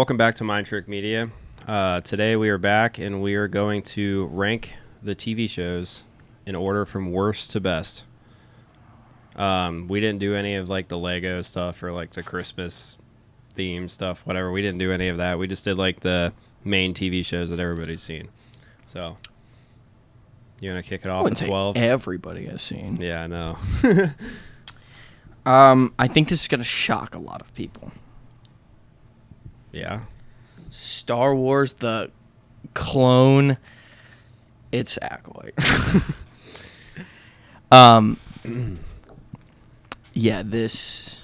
Welcome back to Mind Trick Media. Today we are back and we are going to rank the TV shows in order from worst to best. We didn't do any of like the Lego stuff or like the Christmas theme stuff, whatever. We didn't do any of that. We just did like the main TV shows that everybody's seen. So, you want to kick it off at 12? Everybody has seen. Yeah, I know. I think this is going to shock a lot of people. Yeah. Star Wars, the clone, it's Acolyte. Yeah, this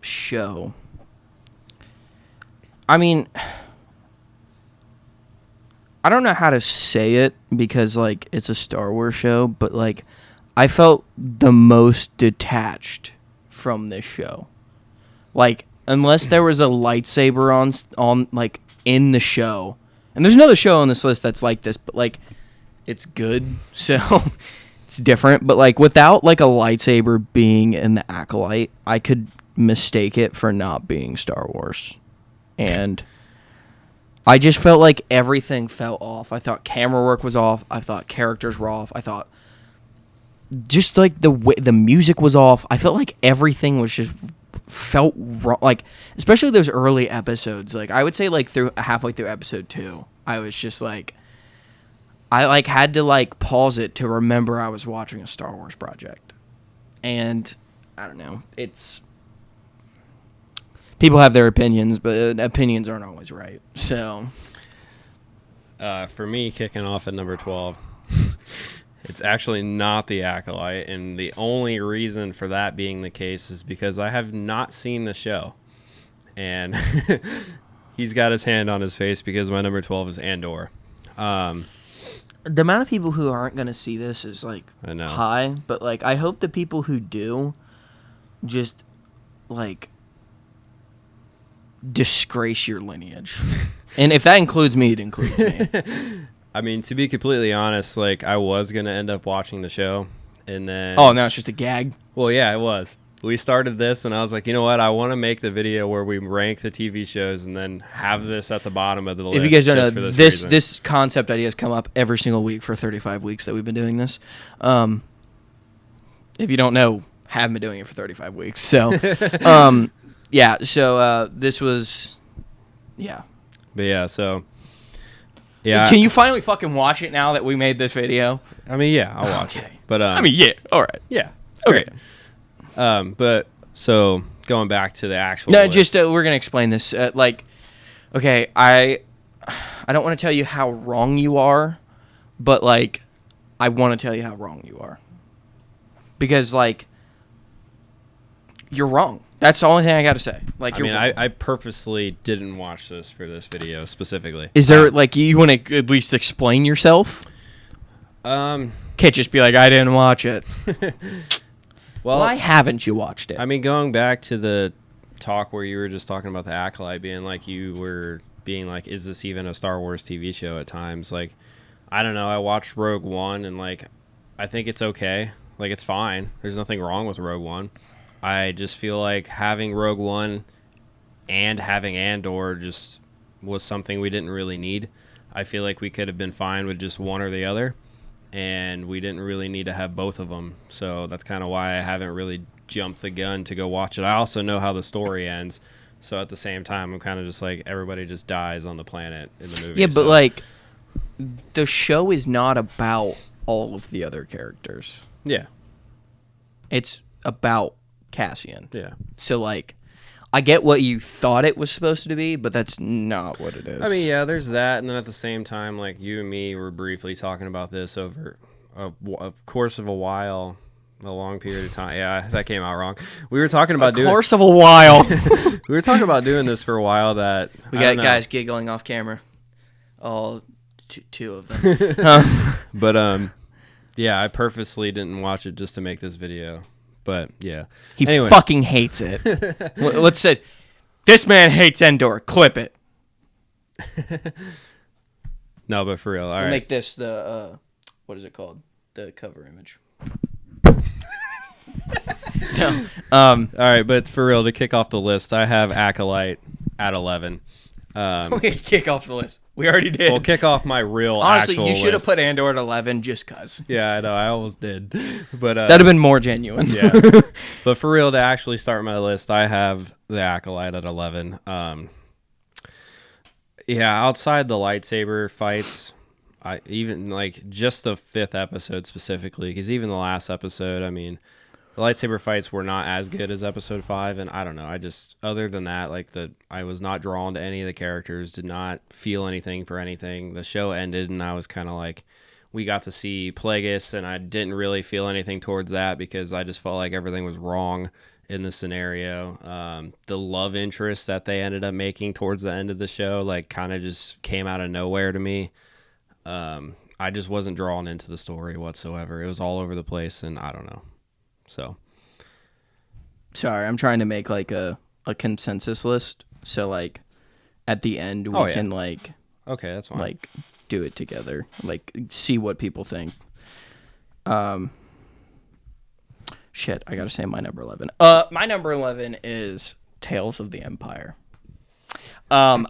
show. I mean, I don't know how to say it because like it's a Star Wars show, but like I felt the most detached from this show. Like, unless there was a lightsaber on like in the show, and there's another show on this list that's like this, but like it's good, so it's different. But like without like a lightsaber being in the Acolyte, I could mistake it for not being Star Wars, and I just felt like everything fell off. I thought camera work was off. I thought characters were off. I thought just like the music was off. I felt like everything was just felt wrong, like especially those early episodes. Like I would say like through halfway through episode 2, I was just like I like had to like pause it to remember I was watching a Star Wars project. And I don't know, it's people have their opinions, but opinions aren't always right. So For me, kicking off at number 12, it's actually not the Acolyte, and the only reason for that being the case is because I have not seen the show. And he's got his hand on his face because my number 12 is Andor. the amount of people who aren't going to see this is like high, but like I hope the people who do just like disgrace your lineage. And if that includes me, it includes me. I mean, to be completely honest, like I was going to end up watching the show and then Oh, now it's just a gag. Well, yeah, it was. We started this and I was like, you know what? I want to make the video where we rank the TV shows and then have this at the bottom of the list. If you guys don't know, this this concept idea has come up every single week for 35 weeks that we've been doing this. If you don't know, haven't been doing it for 35 weeks. So, yeah. So this was, yeah. But yeah, so yeah. Can you finally fucking watch it now that we made this video? I mean, yeah, I'll watch it. But I mean, yeah. All right. yeah. Okay. Great. But so going back to the actual No, list. just we're gonna explain this. Like, okay, I don't want to tell you how wrong you are, but like, I want to tell you how wrong you are, because like, you're wrong. That's the only thing I got to say. Like, I purposely didn't watch this for this video specifically. Is there like you want to at least explain yourself? Can't just be like I didn't watch it. Well, why haven't you watched it? I mean, going back to the talk where you were just talking about the Acolyte being like you were being like, is this even a Star Wars TV show at times? Like, I don't know. I watched Rogue One and like, I think it's okay. Like, it's fine. There's nothing wrong with Rogue One. I just feel like having Rogue One and having Andor just was something we didn't really need. I feel like we could have been fine with just one or the other, and we didn't really need to have both of them. So that's kind of why I haven't really jumped the gun to go watch it. I also know how the story ends, so at the same time, I'm kind of just like, everybody just dies on the planet in the movie. Yeah, but like, the show is not about all of the other characters. Yeah. It's about Cassian. Yeah. So like, I get what you thought it was supposed to be, but that's not what it is. I mean, yeah, there's that, and then at the same time, like, you and me were briefly talking about this over a course of a while, a long period of time. Yeah, that came out wrong. We were talking about doing... course of a while. We were talking about doing this for a while that... We got guys giggling off camera. All two of them. But, yeah, I purposely didn't watch it just to make this video. But, yeah. He anyway. fucking hates it. Let's say, this man hates Endor. Clip it. No, but for real. All right. Make this the, what is it called? The cover image. No. All right, but for real, to kick off the list, I have Acolyte at 11. We kick off the list. We already did. We'll kick off my real Honestly, actual you should have list. put Andor at 11 just cuz. Yeah, I know. I almost did. But That'd have been more genuine. yeah. But for real, to actually start my list, I have the Acolyte at 11. Yeah, outside the lightsaber fights, I even like just the 5th episode specifically, because even the last episode, I mean, the lightsaber fights were not as good as episode 5, and I don't know. I just, other than that, I was not drawn to any of the characters, did not feel anything for anything. The show ended, and I was kind of like, we got to see Plagueis, and I didn't really feel anything towards that because I just felt like everything was wrong in the scenario. The love interest that they ended up making towards the end of the show, like, kind of just came out of nowhere to me. I just wasn't drawn into the story whatsoever. It was all over the place, and I don't know. So, Sorry, I'm trying to make like a consensus list. So like at the end we can like okay, that's fine. like do it together. Like see what people think. Shit, I gotta say my number 11. My number 11 is Tales of the Empire. I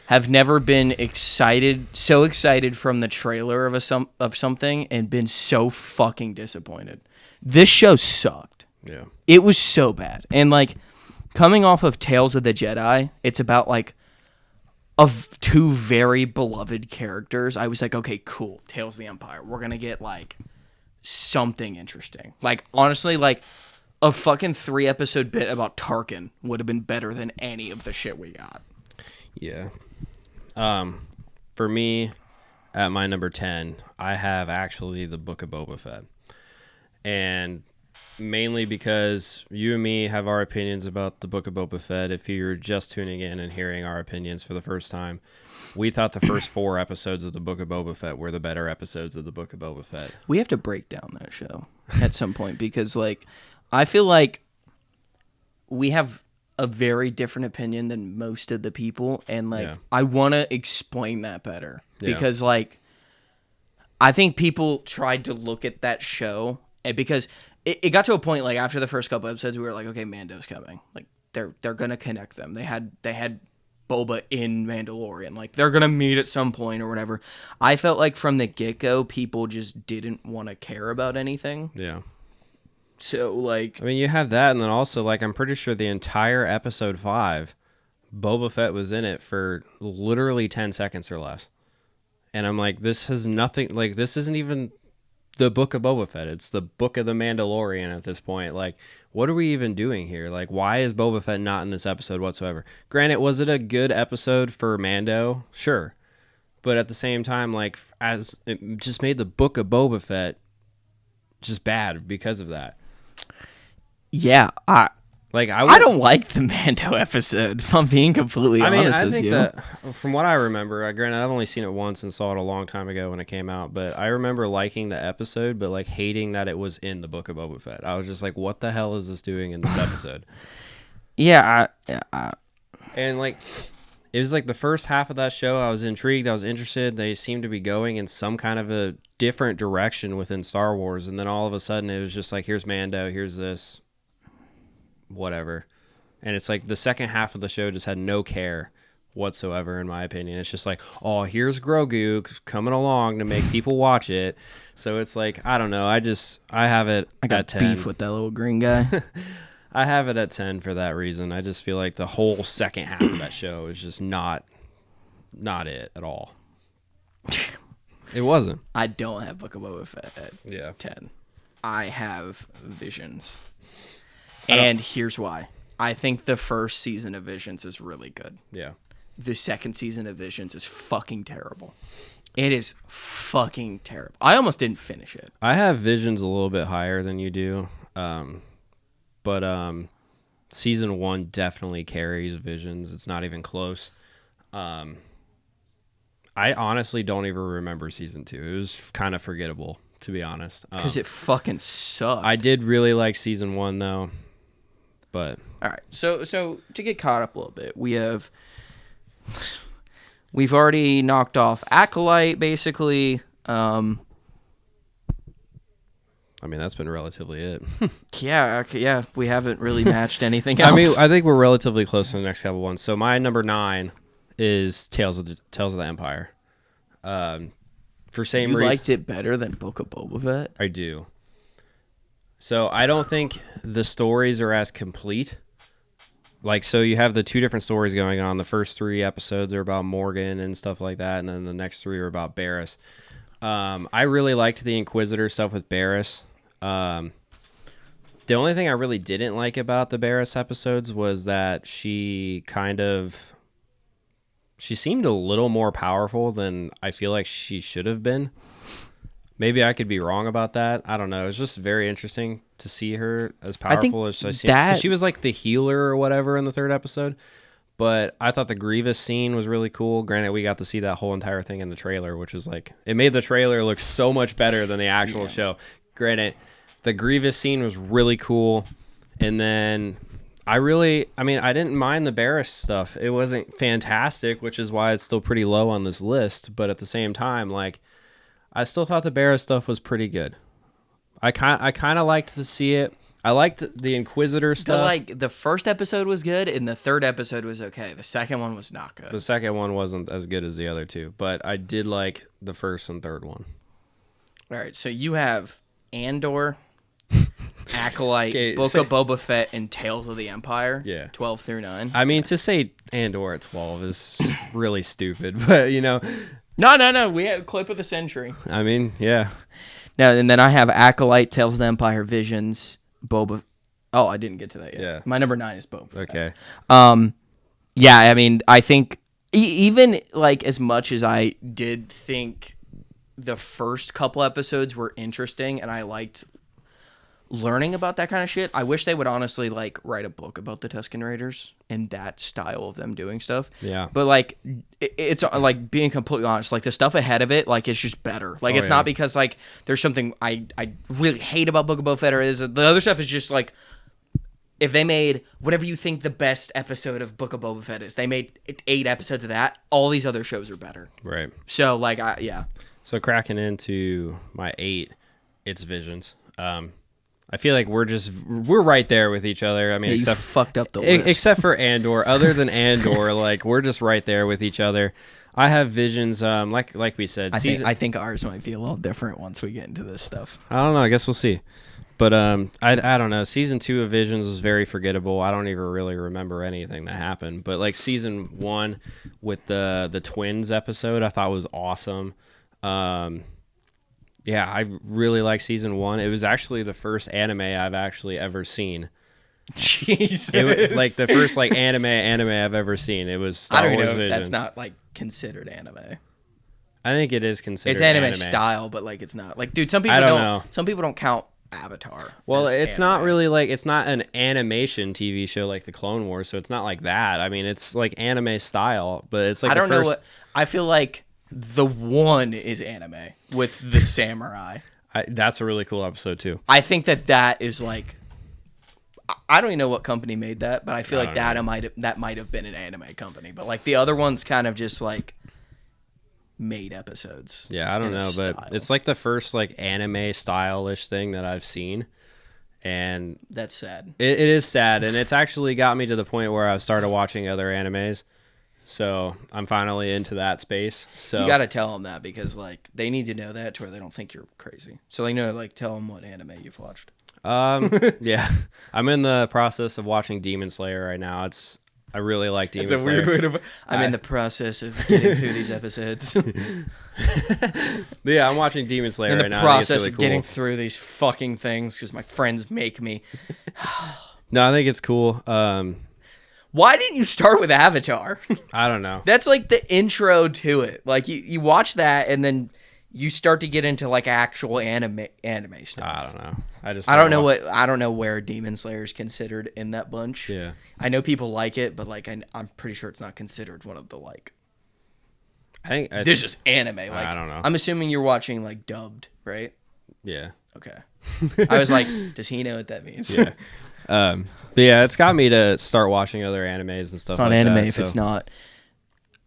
have never been so excited from the trailer of something and been so fucking disappointed. This show sucked. Yeah. It was so bad. And like coming off of Tales of the Jedi, it's about like of two very beloved characters. I was like, okay, cool. Tales of the Empire. We're going to get like something interesting. Like honestly, like a fucking 3-episode bit about Tarkin would have been better than any of the shit we got. Yeah. For me, at my number 10, I have actually the Book of Boba Fett. And mainly because you and me have our opinions about the Book of Boba Fett. If you're just tuning in and hearing our opinions for the first time, we thought the first 4 episodes of the Book of Boba Fett were the better episodes of the Book of Boba Fett. We have to break down that show at some point because, like, I feel like we have a very different opinion than most of the people, and like I want to explain that better because like I think people tried to look at that show and because it got to a point like after the first couple episodes we were like, okay, Mando's coming, like they're gonna connect them. They had Boba in Mandalorian, like they're gonna meet at some point or whatever. I felt like from the get-go people just didn't want to care about anything. Yeah. So, like... I mean, you have that, and then also, like, I'm pretty sure the entire episode 5, Boba Fett was in it for literally 10 seconds or less. And I'm like, this has nothing... Like, this isn't even the Book of Boba Fett. It's the Book of the Mandalorian at this point. Like, what are we even doing here? Like, why is Boba Fett not in this episode whatsoever? Granted, was it a good episode for Mando? Sure. But at the same time, like, as it just made the Book of Boba Fett just bad because of that. Yeah, I don't like the Mando episode, if I'm being completely honest with you. I think that, from what I remember, granted, I've only seen it once and saw it a long time ago when it came out, but I remember liking the episode, but like hating that it was in the Book of Boba Fett. I was just like, what the hell is this doing in this episode? And like, it was like the first half of that show, I was intrigued, I was interested. They seemed to be going in some kind of a different direction within Star Wars, and then all of a sudden it was just like, here's Mando, here's this... whatever. And it's like the second half of the show just had no care whatsoever, in my opinion. It's just like, oh, here's Grogu coming along to make people watch it. So it's like, I don't know. I have it at 10. Beef with that little green guy. I have it at 10 for that reason. I just feel like the whole second half of that show is just not it at all. It wasn't. I don't have Book of Boba Fett at 10. I have Visions. And here's why. I think the first season of Visions is really good. Yeah. The second season of Visions is fucking terrible. It is fucking terrible. I almost didn't finish it. I have Visions a little bit higher than you do. But season 1 definitely carries Visions. It's not even close. I honestly don't even remember season 2. It was kind of forgettable, to be honest. Because it fucking sucked. I did really like season 1, though. But all right, so to get caught up a little bit, we've already knocked off Acolyte, basically. I I mean, that's been relatively it. Yeah, okay, yeah. We haven't really matched anything else. I mean, I think we're relatively close to the next couple ones. So my number 9 is Tales of the Empire. For same you reason, liked it better than Book of Boba Fett? I do. So I don't think the stories are as complete. Like, so you have the 2 different stories going on. The first 3 episodes are about Morgan and stuff like that, and then the next 3 are about Barriss. I really liked the Inquisitor stuff with Barriss. The only thing I really didn't like about the Barriss episodes was that she seemed a little more powerful than I feel like she should have been. Maybe I could be wrong about that. I don't know. It was just very interesting to see her as powerful as I see. She was like the healer or whatever in the 3rd episode. But I thought the Grievous scene was really cool. Granted, we got to see that whole entire thing in the trailer, which was like, it made the trailer look so much better than the actual show. Granted, the Grievous scene was really cool. And then I didn't mind the Barriss stuff. It wasn't fantastic, which is why it's still pretty low on this list. But at the same time, like, I still thought the Barriss stuff was pretty good. I kind of liked to see it. I liked the Inquisitor stuff. The first episode was good, and the 3rd episode was okay. The second one was not good. The second one wasn't as good as the other 2, but I did like the first and 3rd one. All right, so you have Andor, Acolyte, Book of Boba Fett, and Tales of the Empire. Yeah. 12 through 9. I mean, to say Andor at 12 is really stupid, but, you know. No. We have a clip of the century. I mean, yeah. Now, and then I have Acolyte, Tales of the Empire, Visions, Boba. Oh, I didn't get to that yet. Yeah. My number 9 is Boba Fett. Okay. Yeah, I mean, I think even like as much as I did think the first couple episodes were interesting and I liked learning about that kind of shit, I wish they would honestly like write a book about the Tusken Raiders and that style of them doing stuff. Yeah. But like it's like being completely honest, like the stuff ahead of it, like it's just better. Like it's not because like there's something I really hate about Book of Boba Fett or is the other stuff is just like if they made whatever you think the best episode of Book of Boba Fett is, they made 8 episodes of that, all these other shows are better. Right. So like yeah. So cracking into my 8, it's Visions. I feel like we're right there with each other. I mean, you except fucked up the list. Except for Andor. Other than Andor, like we're just right there with each other. I have Visions. Like we said, I think ours might be a little different once we get into this stuff. I don't know. I guess we'll see. But I don't know. Season 2 of Visions was very forgettable. I don't even really remember anything that happened. But like season 1 with the twins episode, I thought was awesome. Yeah, I really like season 1. It was actually the first anime I've actually ever seen. Jesus. Like the first like anime I've ever seen. It was Star Wars Visions. That's not like considered anime. I think it is considered It's anime style, but like it's not. Like dude, some people don't count Avatar. Well, it's not really like it's not an animation TV show like the Clone Wars, so it's not like that. I mean, it's like anime style, but it's like I don't know what I feel like the one is anime with the samurai. That's a really cool episode too. I think that is like I don't even know what company made that, but I feel like that might have been an anime company. But like the other one's kind of just like made episodes. Yeah, I don't know, but it's like the first like anime style-ish thing that I've seen. And that's sad. It is sad, and it's actually got me to the point where I've started watching other animes. So I'm finally into that space. So you got to tell them that because like they need to know that to where they don't think you're crazy. So like tell them what anime you've watched. Yeah, I'm in the process of watching Demon Slayer right now. I really like Demon Slayer. It's a weird way to. I'm in the process of getting through these episodes. Yeah, I'm watching Demon Slayer right now. In the process of getting through these fucking things because my friends make me. No, I think it's cool. Why didn't you start with Avatar? I don't know. That's like the intro to it. Like you watch that and then you start to get into like actual anime stuff. I don't know. I don't know where Demon Slayer is considered in that bunch. Yeah. I know people like it, but like I'm pretty sure it's not considered one of the like. I think this is anime. Like I don't know. I'm assuming you're watching like dubbed, right? Yeah. Okay. I was like, does he know what that means? Yeah. But yeah, it's got me to start watching other animes and stuff. It's not like anime that, if it's not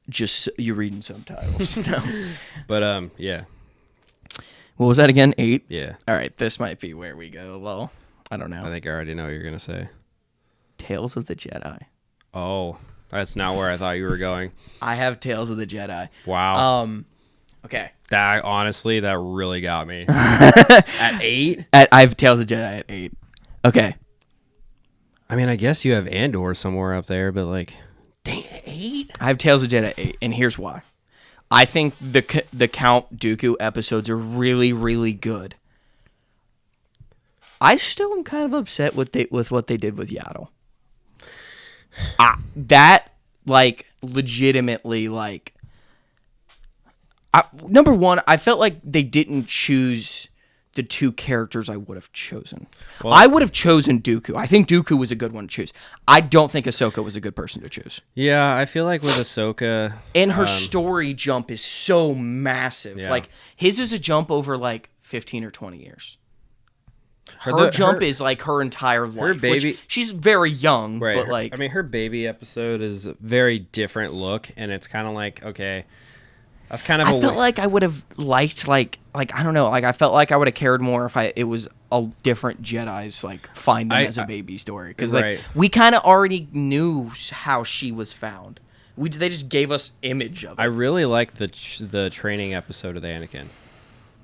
just you're reading subtitles. No. But yeah. What was that again? 8? Yeah. All right, this might be where we go low. I don't know. I think I already know what you're going to say. Tales of the Jedi. Oh, that's not where I thought you were going. I have Tales of the Jedi. Wow. Okay. That honestly, that really got me. At 8? I have Tales of the Jedi at 8. Okay. I mean, I guess you have Andor somewhere up there, but like, dang, 8? I have Tales of the Jedi at 8, and here's why. I think the Count Dooku episodes are really, really good. I still am kind of upset with what they did with Yaddle. That, like, legitimately, like... number one, I felt like they didn't choose the 2 characters I would have chosen. Well, I would have chosen Dooku. I think Dooku was a good one to choose. I don't think Ahsoka was a good person to choose. Yeah, I feel like with Ahsoka... And her story jump is so massive. Yeah. Like, his is a jump over, like, 15 or 20 years. Her jump is like her entire life. Her baby, she's very young, right? But like, I mean, her baby episode is a very different look, and it's kind of like, okay, that's kind of. I felt like I would have liked, like I don't know, like I felt like I would have cared more if it was a different Jedi's like find them as a baby story, because like we kind of already knew how she was found. They just gave us image of it. I really like the training episode of the Anakin,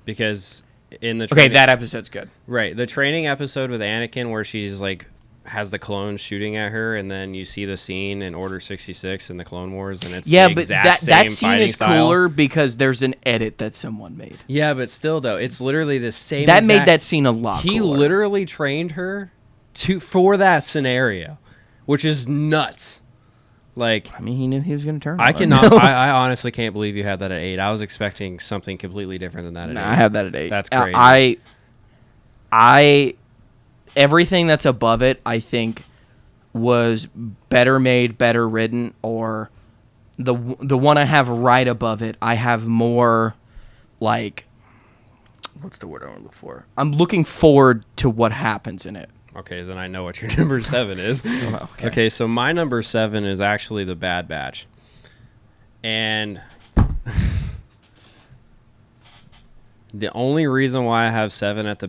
because. That episode's good. Right, the training episode with Anakin where she's like has the clones shooting at her, and then you see the scene in Order 66 in the Clone Wars, and it's the exact same that scene is style. Cooler because there's an edit that someone made. Yeah, but still though, it's literally the same. That made that scene a lot. He cooler. literally trained her for that scenario, which is nuts. Like, I mean, he knew he was going to turn. I honestly can't believe you had that at 8. I was expecting something completely different than that at 8. I have that at 8. That's crazy. I everything that's above it, I think, was better made, better written, or the one I have right above it, I have more like, what's the word I want to look for? I'm looking forward to what happens in it. Okay, then I know what your number 7 is. Okay, so my number 7 is actually The Bad Batch. And the only reason why I have 7 at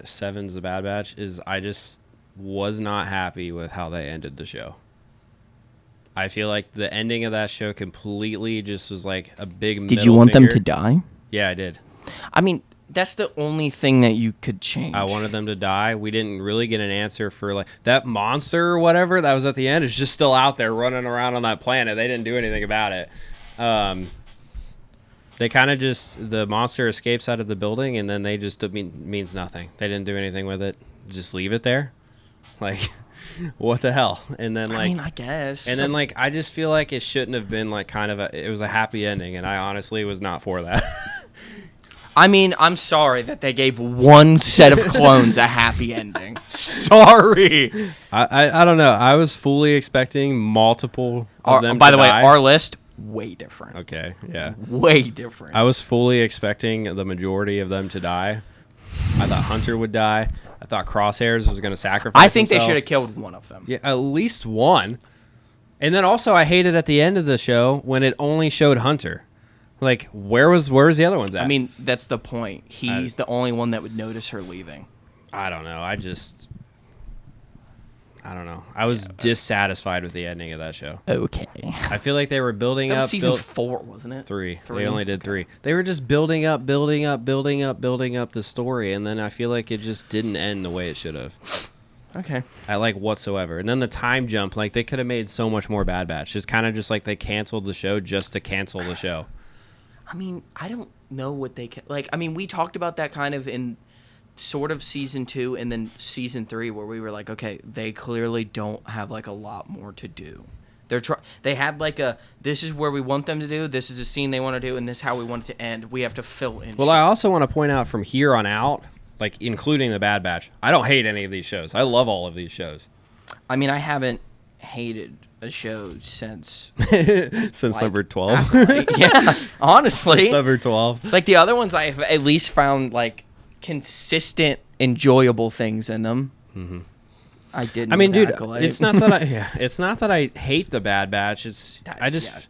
Seven's The Bad Batch is I just was not happy with how they ended the show. I feel like the ending of that show completely just was like a big middle Did you want finger. them to die? Yeah, I did. I mean, that's the only thing that you could change. I wanted them to die. We didn't really get an answer for like that monster or whatever that was at the end is just still out there running around on that planet. They didn't do anything about it. They kind of just, the monster escapes out of the building and then they just means nothing. They didn't do anything with it. Just leave it there. Like, what the hell? And then like, I mean, I guess. And then like, I just feel like it shouldn't have been like kind of it was a happy ending, and I honestly was not for that. I mean, I'm sorry that they gave one set of clones a happy ending. Sorry. I don't know. I was fully expecting multiple of them by to the way, die. our list, way different. Okay, yeah. Way different. I was fully expecting the majority of them to die. I thought Hunter would die. I thought Crosshairs was going to sacrifice I think himself. they should have killed one of them. Yeah, at least one. And then also I hated at the end of the show when it only showed Hunter. Like, where was the other ones at? I mean, that's the point. He's the only one that would notice her leaving. I don't know. I don't know. I was dissatisfied with the ending of that show. Okay. I feel like they were building that was up. Season 4, wasn't it? 3. They only did 3. They were just building up the story, and then I feel like it just didn't end the way it should have. Okay. At like whatsoever. And then the time jump, like they could have made so much more Bad Batch. It's kind of just like they canceled the show just to cancel the show. I mean, I don't know what they can... Like, I mean, we talked about that kind of in sort of Season 2 and then Season 3 where we were like, okay, they clearly don't have, like, a lot more to do. They had, like, this is where we want them to do, this is a scene they want to do, and this is how we want it to end. We have to fill in. Well, I also want to point out from here on out, like, including the Bad Batch, I don't hate any of these shows. I love all of these shows. I mean, I haven't hated a show since like, number 12. Yeah, honestly. Number 12. Like the other ones I've at least found like consistent enjoyable things in them. Mm-hmm. I didn't. I mean, with dude, Acolyte. it's not that it's not that I hate the Bad Batch.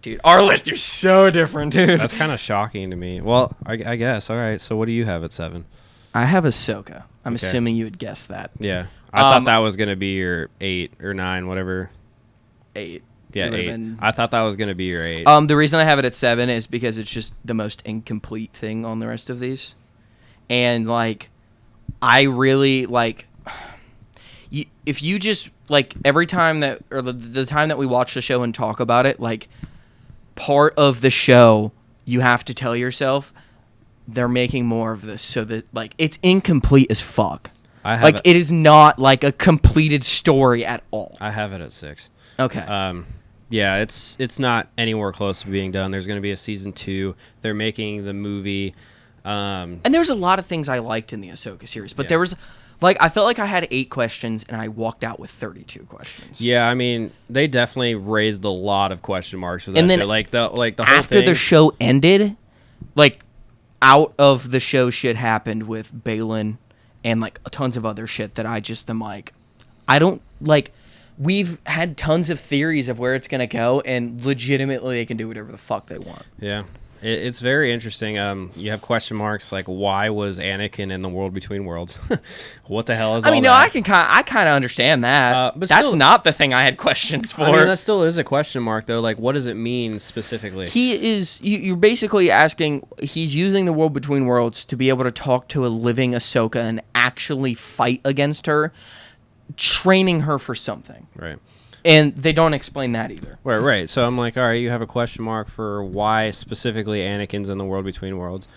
Dude, our lists are so different, dude. That's kind of shocking to me. Well, I guess. All right. So what do you have at 7? I have Ahsoka. I'm Okay. assuming you would guess that. Yeah, I thought that was gonna be your 8 or 9, whatever. 8. Yeah, It would've 8. been- I thought that was gonna be your 8. The reason I have it at 7 is because it's just the most incomplete thing on the rest of these, and like, I really like. If you just like every time that or the time that we watch the show and talk about it, like part of the show, you have to tell yourself they're making more of this, so that like it's incomplete as fuck. I have Like it is not like a completed story at all. I have it at 6. Okay. Yeah, it's not anywhere close to being done. There's gonna be a season 2. They're making the movie. And there was a lot of things I liked in the Ahsoka series, but Yeah. there was, like, I felt like I had 8 questions and I walked out with 32 questions. Yeah, I mean, they definitely raised a lot of question marks for that. And then shit. Like the whole After thing. the show ended, like, out of the show shit happened with Balin and, like, tons of other shit that I just am like, I don't, like, we've had tons of theories of where it's going to go, and legitimately they can do whatever the fuck they want. Yeah. It's very interesting. You have question marks like, why was Anakin in the world between worlds? What the hell is I mean, all no, that? I kind of understand that. but That's still- not the thing I had questions for. I mean, that still is a question mark, though. Like, what does it mean specifically? He is. You're basically asking. He's using the world between worlds to be able to talk to a living Ahsoka and actually fight against her, training her for something. Right. And they don't explain that either. Right. So I'm like, all right, you have a question mark for why specifically Anakin's in the world between worlds.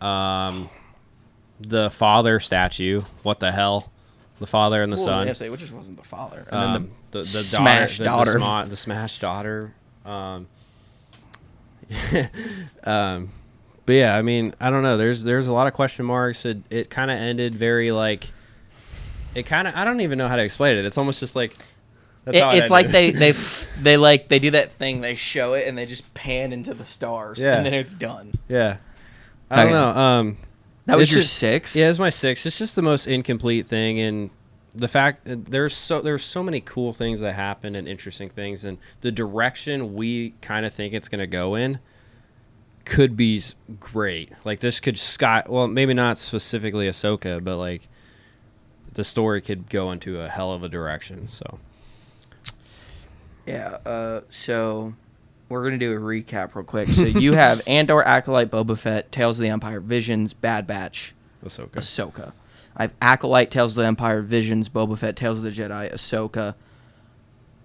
The father statue, what the hell? The father and the son. Yes, which just wasn't the father. And then The smashed daughter. The smashed daughter. But yeah, I mean, I don't know. There's a lot of question marks. It kind of ended very like. It kind of I don't even know how to explain it. It's almost just like. That's how it It's like ended. they do that thing. They show it and they just pan into the stars, Yeah. and then it's done. Yeah. I don't Okay. know. That was It's your just- 6. Yeah, it's my 6. It's just the most incomplete thing, and the fact that there's so many cool things that happen and interesting things, and the direction we kind of think it's going to go in could be great. Like this could well, maybe not specifically Ahsoka, but like the story could go into a hell of a direction. So Yeah, so we're going to do a recap real quick. So you have Andor, Acolyte, Boba Fett, Tales of the Empire, Visions, Bad Batch, Ahsoka. I have Acolyte, Tales of the Empire, Visions, Boba Fett, Tales of the Jedi, Ahsoka.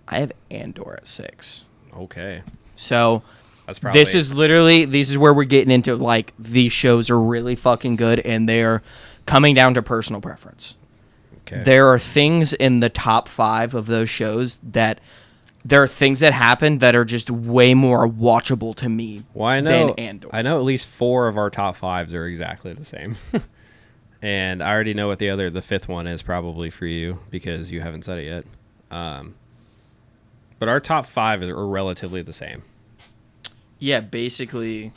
I have Andor at 6. Okay. So That's probably this is where we're getting into, like, these shows are really fucking good, and they're coming down to personal preference. okay. There are things in the top 5 of those shows that there are things that happen that are just way more watchable to me Well, I than know Andor. I know at least 4 of our top 5s are exactly the same. And I already know what the 5th one is probably for you because you haven't said it yet. But our top 5 are relatively the same. Yeah, basically,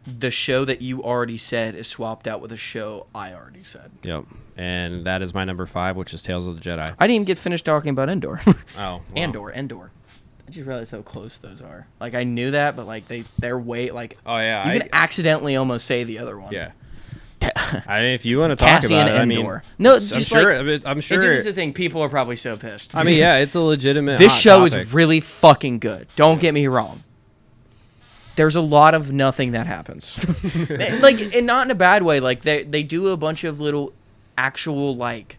the show that you already said is swapped out with a show I already said. Yep. And that is my number 5, which is Tales of the Jedi. I didn't even get finished talking about Endor. Oh, wow. Andor. I just realized how close those are. Like, I knew that, but, like, they're way, like... Oh, yeah. You can accidentally almost say the other one. Yeah. I mean, if you want to talk Cassian about it, I mean, Endor. No, I'm just sure. like... I'm And sure. this is the thing. People are probably so pissed. I mean, yeah, it's a legitimate. This hot show topic. is really fucking good. Don't get me wrong. There's a lot of nothing that happens. Like, and not in a bad way. Like, they do a bunch of little actual, like,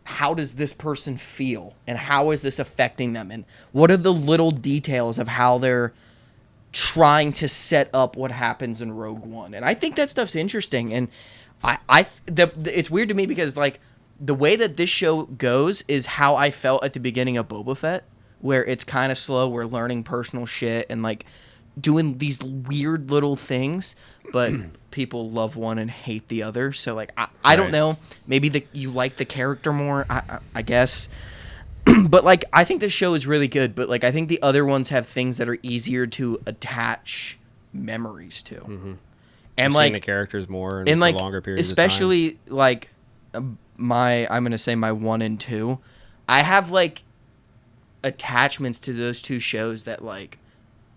how does this person feel? And how is this affecting them? And what are the little details of how they're trying to set up what happens in Rogue One? And I think that stuff's interesting. And it's weird to me because, like, the way that this show goes is how I felt at the beginning of Boba Fett, where it's kind of slow. We're learning personal shit and, like, doing these weird little things, but people love one and hate the other. So, like, I don't Right. know. Maybe you like the character more, I guess. But, like, I think this show is really good. But, like, I think the other ones have things that are easier to attach memories to. Mm-hmm. And, Seeing like, the characters more and for like longer periods especially like I'm gonna say my 1 and 2. I have like attachments to those two shows that like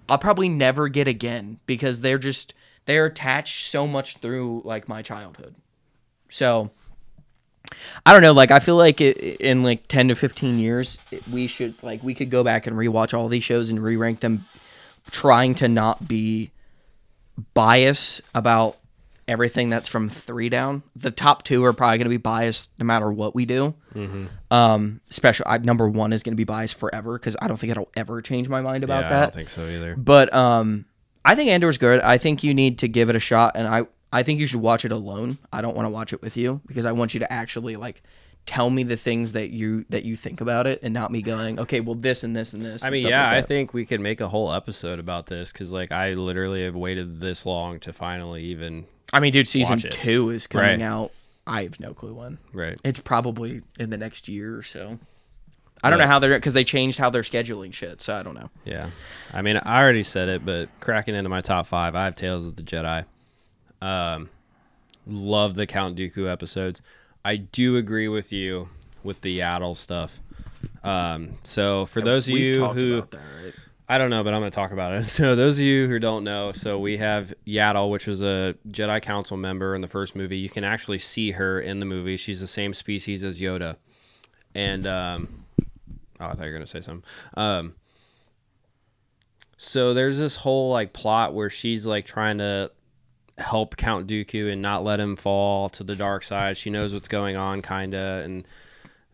I'll probably never get again because they're attached so much through like my childhood. So I don't know, like I feel like in like 10 to 15 years we could go back and rewatch all these shows and re-rank them, trying to not be biased about everything that's from 3 down. The top 2 are probably going to be biased no matter what we do. Number 1 is going to be biased forever because I don't think it'll ever change my mind about that. I don't think so either. But I think Andor's good. I think you need to give it a shot, and I think you should watch it alone. I don't want to watch it with you because I want you to actually like tell me the things that you think about it, and not me going, okay, well this and this and this. I mean, yeah, I think we could make a whole episode about this because like I literally have waited this long to finally even. I mean, dude, season 2 is coming Right. out. I have no clue when. Right. It's probably in the next year or so. I don't know how because they changed how they're scheduling shit, so I don't know. Yeah. I mean, I already said it, but cracking into my top 5, I have Tales of the Jedi. Love the Count Dooku episodes. I do agree with you with the Yaddle stuff. So for those of you who about that, right? I don't know, but I'm going to talk about it. So those of you who don't know, so we have Yaddle, which was a Jedi Council member in the first movie. You can actually see her in the movie. She's the same species as Yoda. And I thought you were going to say something. So there's this whole like plot where she's like trying to help Count Dooku and not let him fall to the dark side. She knows what's going on, kind of, and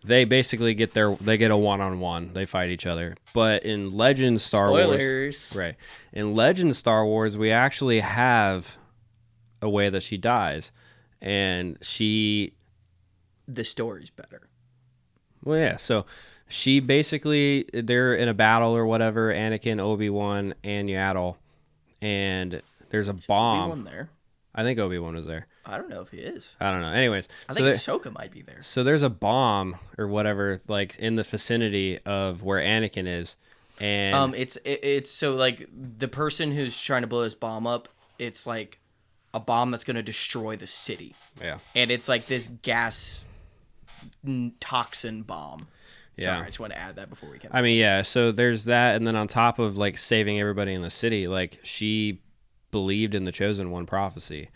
they basically get a one-on-one. They fight each other. But in Legends Star Wars, right? In Legends Star Wars, we actually have a way that she dies, and the story's better. Well, yeah. So she basically, they're in a battle or whatever. Anakin, Obi-Wan, and Yaddle, and there's a bomb. Obi-Wan there? I think Obi-Wan was there. I don't know if he is. I don't know. Anyways, I think Ahsoka might be there. So there's a bomb or whatever, like in the vicinity of where Anakin is, and it's so like the person who's trying to blow this bomb up. It's like a bomb that's going to destroy the city. Yeah, and it's like this gas toxin bomb. Yeah, Sorry, I just want to add that before we can. I mean, yeah. So there's that, and then on top of like saving everybody in the city, like she believed in the Chosen One prophecy.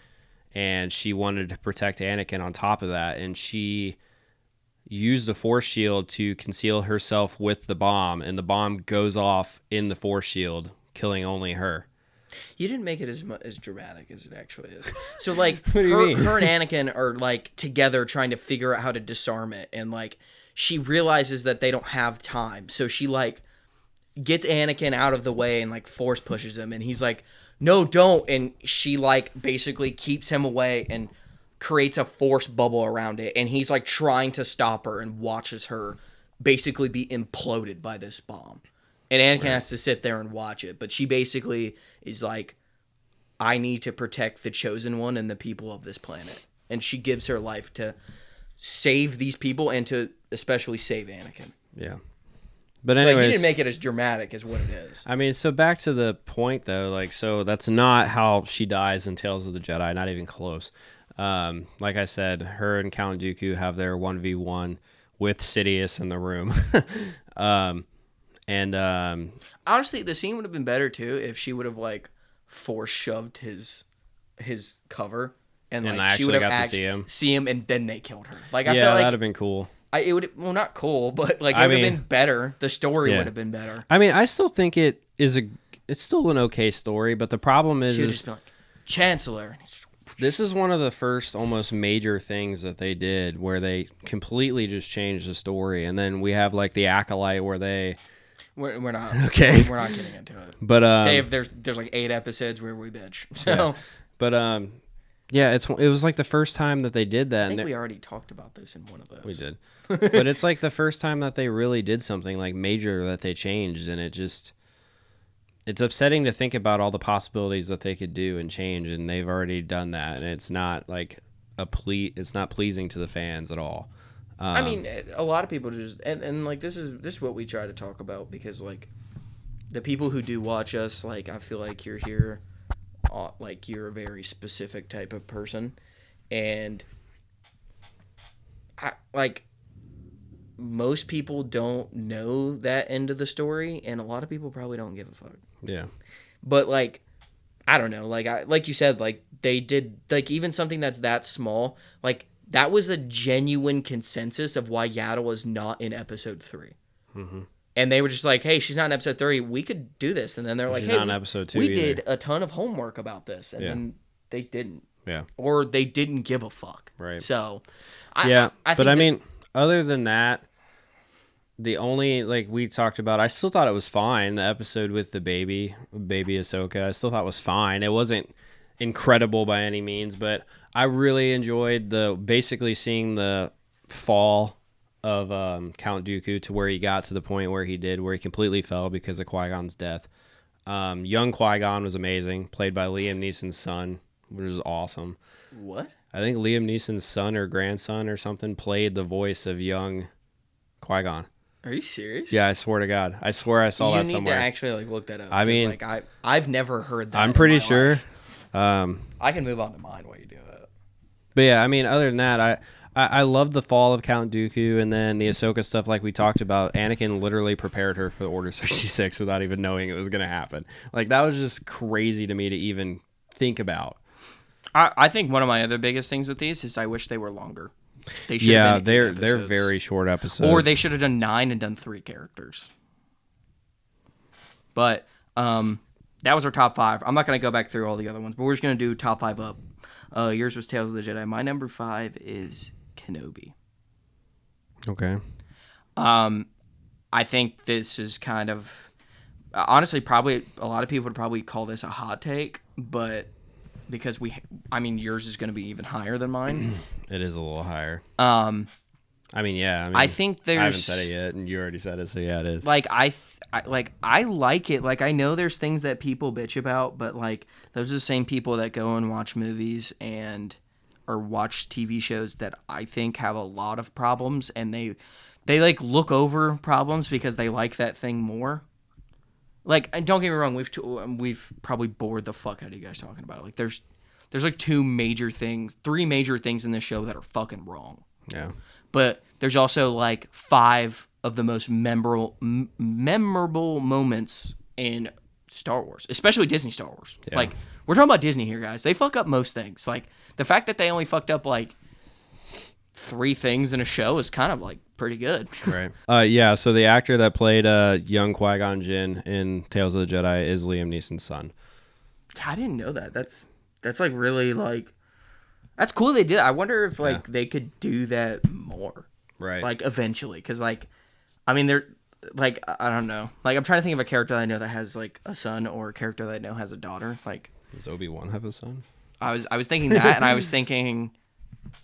And she wanted to protect Anakin on top of that. And she used the Force shield to conceal herself with the bomb. And the bomb goes off in the Force shield, killing only her. You didn't make it as dramatic as it actually is. So, like, What do you mean? her and Anakin are, like, together trying to figure out how to disarm it. And, like, she realizes that they don't have time. So she, like, gets Anakin out of the way and, like, Force pushes him. And he's like, no, don't. And she, like, basically keeps him away and creates a Force bubble around it. And he's, like, trying to stop her and watches her basically be imploded by this bomb. And Anakin has to sit there and watch it. But she basically is like, I need to protect the Chosen One and the people of this planet. And she gives her life to save these people and to especially save Anakin. Yeah. But So, anyways, like, you didn't make it as dramatic as what it is. I mean, so back to the point though, like, so that's not how she dies in Tales of the Jedi, not even close. Like I said, her and Count Dooku have their 1v1 with Sidious in the room. Honestly, the scene would have been better too if she would have like force shoved his cover and like she actually would have got to see him. and then they killed her. Like I yeah, felt like that'd have been cool. it would not cool, but like it would have been better. The story would have been better. I mean, I still think it's still an okay story, but the problem is, She would just been like, Chancellor. This is one of the first almost major things that they did where they completely just changed the story. And then we have like the Acolyte where we're not okay. We're not getting into it. But Dave, there's like 8 episodes where we bitch. So yeah. But yeah, it was like the first time that they did that. I think we already talked about this in one of those. We did. But it's like the first time that they really did something like major that they changed, and it's upsetting to think about all the possibilities that they could do and change, and they've already done that, and it's not like it's not pleasing to the fans at all. I mean, a lot of people just and like this is what we try to talk about, because like the people who do watch us, like I feel like you're here, like you're a very specific type of person, and like most people don't know that end of the story, and a lot of people probably don't give a fuck. Yeah. But like, I don't know. Like you said, like they did like even something that's that small, like that was a genuine consensus of why Yaddle is not in episode 3. Mm-hmm. And they were just like, hey, she's not in episode 3. We could do this. And then they're like, She's hey, not in episode 2 we either. did a ton of homework about this. And Yeah. then they didn't. Yeah. Or they didn't give a fuck. Right. So, Yeah. I But I mean, other than that, the only, like we talked about, I still thought it was fine. The episode with the baby Ahsoka, I still thought was fine. It wasn't incredible by any means, but I really enjoyed basically seeing the fall of Count Dooku to where he got to the point where he completely fell because of Qui-Gon's death. Young Qui-Gon was amazing, played by Liam Neeson's son, which was awesome. What? I think Liam Neeson's son or grandson or something played the voice of young Qui-Gon. Are you serious? Yeah, I swear to God. I swear I saw that somewhere. You need to actually like look that up. I mean, like I've never heard that. I'm pretty in my sure. life. I can move on to mine while you do that. But yeah, I mean, other than that, I love the fall of Count Dooku, and then the Ahsoka stuff like we talked about. Anakin literally prepared her for Order 66 without even knowing it was going to happen. Like, that was just crazy to me to even think about. I think one of my other biggest things with these is I wish they were longer. They should have been 8 they're episodes. very short episodes. Or they should have done 9 and done 3 characters. But that was our top 5. I'm not going to go back through all the other ones, but we're just going to do top 5 up. Yours was Tales of the Jedi. My number 5 is Kenobi. Okay. I think this is kind of honestly probably a lot of people would probably call this a hot take, but because yours is going to be even higher than mine. It is a little higher. I mean, yeah. I think there's. I haven't said it yet, and you already said it, so yeah, it is. Like I like it. Like I know there's things that people bitch about, but like those are the same people that go and watch movies or watch TV shows that I think have a lot of problems, and they like look over problems because they like that thing more. Like, and don't get me wrong, we've probably bored the fuck out of you guys talking about it. Like there's like 3 major things in this show that are fucking wrong. Yeah. But there's also like 5 of the most memorable moments in Star Wars, especially Disney Star Wars. Yeah. Like, we're talking about Disney here, guys. They fuck up most things. Like, the fact that they only fucked up like 3 things in a show is kind of like pretty good. Right. Yeah, so the actor that played young Qui-Gon Jinn in Tales of the Jedi is Liam Neeson's son. I didn't know that. That's like really like... That's cool they did. I wonder if like they could do that more. Right. Like eventually. Because like, I mean, they're like, I don't know. Like I'm trying to think of a character that I know that has like a son or a character that I know has a daughter. Like, does Obi-Wan have a son? I was thinking that, and I was thinking,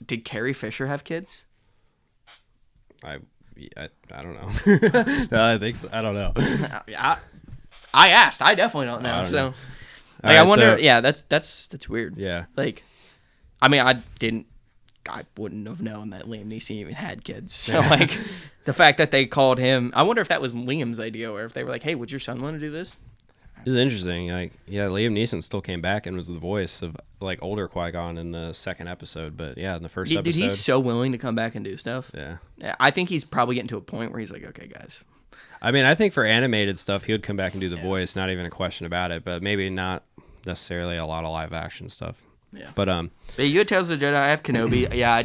did Carrie Fisher have kids? I don't know. No, I think so. I don't know. I asked. I definitely don't know. I don't know. Like, right, I wonder. So, yeah, that's weird. Yeah. Like, I mean, I wouldn't have known that Liam Neeson even had kids. So like, the fact that they called him, I wonder if that was Liam's idea, or if they were like, "Hey, would your son want to do this?" It's interesting. Like, yeah, Liam Neeson still came back and was the voice of like older Qui-Gon in the 2nd episode, but yeah, in the first episode, he's so willing to come back and do stuff. Yeah, I think he's probably getting to a point where he's like, "Okay, guys." I mean, I think for animated stuff, he would come back and do the voice, not even a question about it. But maybe not necessarily a lot of live action stuff. Yeah. But you had Tales of the Jedi. I have Kenobi. Yeah,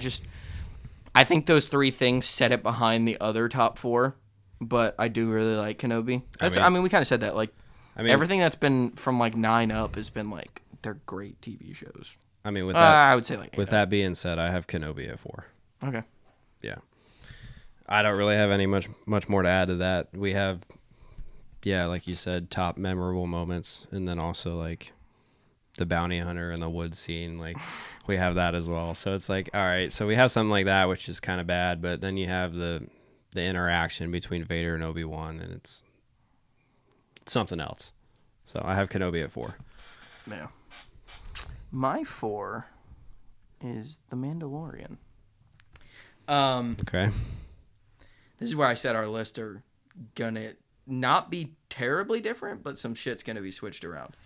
I think those 3 things set it behind the other top 4. But I do really like Kenobi. I mean, we kind of said that. Like, everything that's been from like 9 up has been like they're great TV shows. I mean, with that, I would say like 8 with up. that being said, I have Kenobi at 4. Okay. Yeah. I don't really have any much more to add to that. We have, yeah, like you said, top memorable moments, and then also like the bounty hunter and the wood scene. Like, we have that as well. So it's like, all right, so we have something like that, which is kind of bad, but then you have the interaction between Vader and Obi-Wan, and it's something else. So I have Kenobi at 4. Yeah. My 4 is The Mandalorian. Okay. This is where I said our lists are gonna not be terribly different, but some shit's gonna be switched around.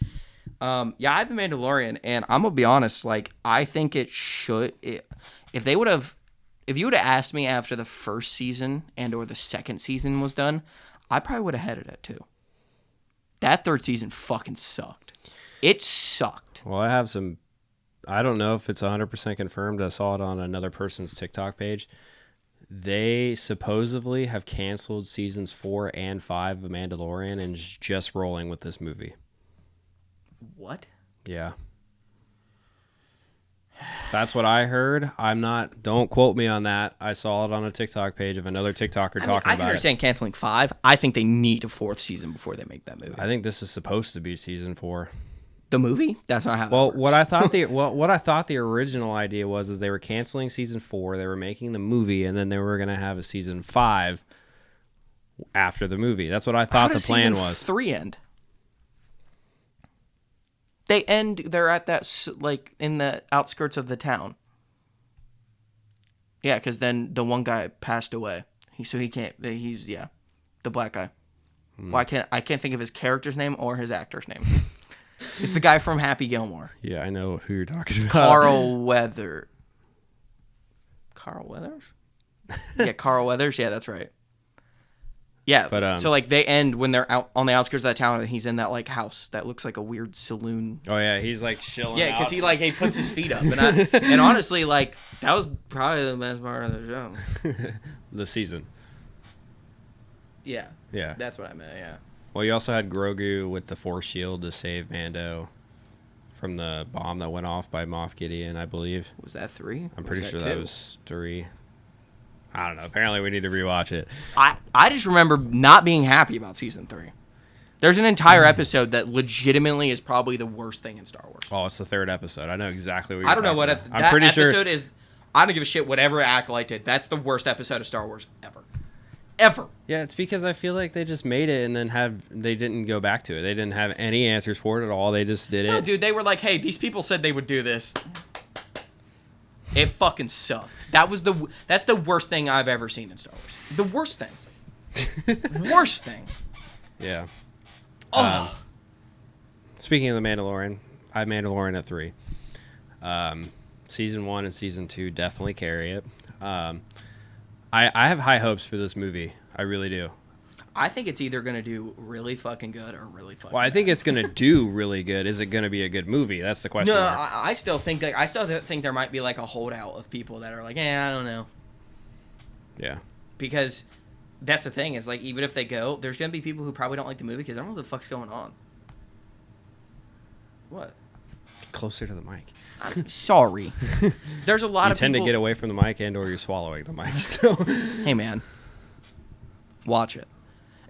Yeah, I have The Mandalorian, and I'm gonna be honest. Like, I think if they would have If you would have asked me after the first season and or the second season was done, I probably would have had it at 2. That third season fucking sucked. It sucked. Well, I have some. I don't know if it's 100% confirmed. I saw it on another person's TikTok page. They supposedly have canceled seasons 4 and 5 of Mandalorian and is just rolling with this movie. What? Yeah. That's what I heard. I'm not. Don't quote me on that. I saw it on a TikTok page of another TikToker talking I about can understand canceling 5. I think they need a 4th season before they make that movie. I think this is supposed to be season 4. The movie? That's not how. Well, that works. what I thought the original idea was is they were canceling season 4, they were making the movie, and then they were gonna have a season 5 after the movie. That's what I thought the plan was. 3 end. They end. They're at that like in the outskirts of the town. Yeah, because then the one guy passed away. He can't. He's the black guy. Well, I can't think of his character's name or his actor's name. It's the guy from Happy Gilmore. Yeah, I know who you're talking about. Carl Weathers? Yeah, Carl Weathers. Yeah, that's right. Yeah, but so like they end when they're out on the outskirts of that town, and he's in that like house that looks like a weird saloon. Oh yeah, he's like chilling. Yeah, because he puts his feet up, and honestly, like that was probably the best part of the show. The season. Yeah. Yeah. That's what I meant. Yeah. Well, you also had Grogu with the Force shield to save Mando from the bomb that went off by Moff Gideon, I believe. Was that 3? I'm pretty sure that was 3. I don't know. Apparently, we need to rewatch it. I just remember not being happy about season 3. There's an entire episode that legitimately is probably the worst thing in Star Wars. Oh, it's the 3rd episode. I know exactly what you're I don't know what about. I'm pretty sure is. I don't give a shit whatever Acolyte did. That's the worst episode of Star Wars ever. Yeah, it's because I feel like they just made it and then they didn't go back to it. They didn't have any answers for it at all. They just did it. No, dude, they were like, "Hey, these people said they would do this." It fucking sucked. That's the worst thing I've ever seen in Star Wars. The worst thing. Worst thing. Yeah. Oh. Speaking of the Mandalorian, I have Mandalorian at 3. Season 1 and season 2 definitely carry it. I have high hopes for this movie. I really do. I think it's either going to do really fucking good or really fucking Well, I think it's going to do really good. Is it going to be a good movie? That's the question. No, mark. I still think there might be like a holdout of people that are like, I don't know. Yeah. Because that's the thing is like, even if they go, there's going to be people who probably don't like the movie because I don't know what the fuck's going on. What? Get closer to the mic. I'm sorry. There's a lot of people. You tend to get away from the mic and or you're swallowing the mic. So. Hey, man. Watch it.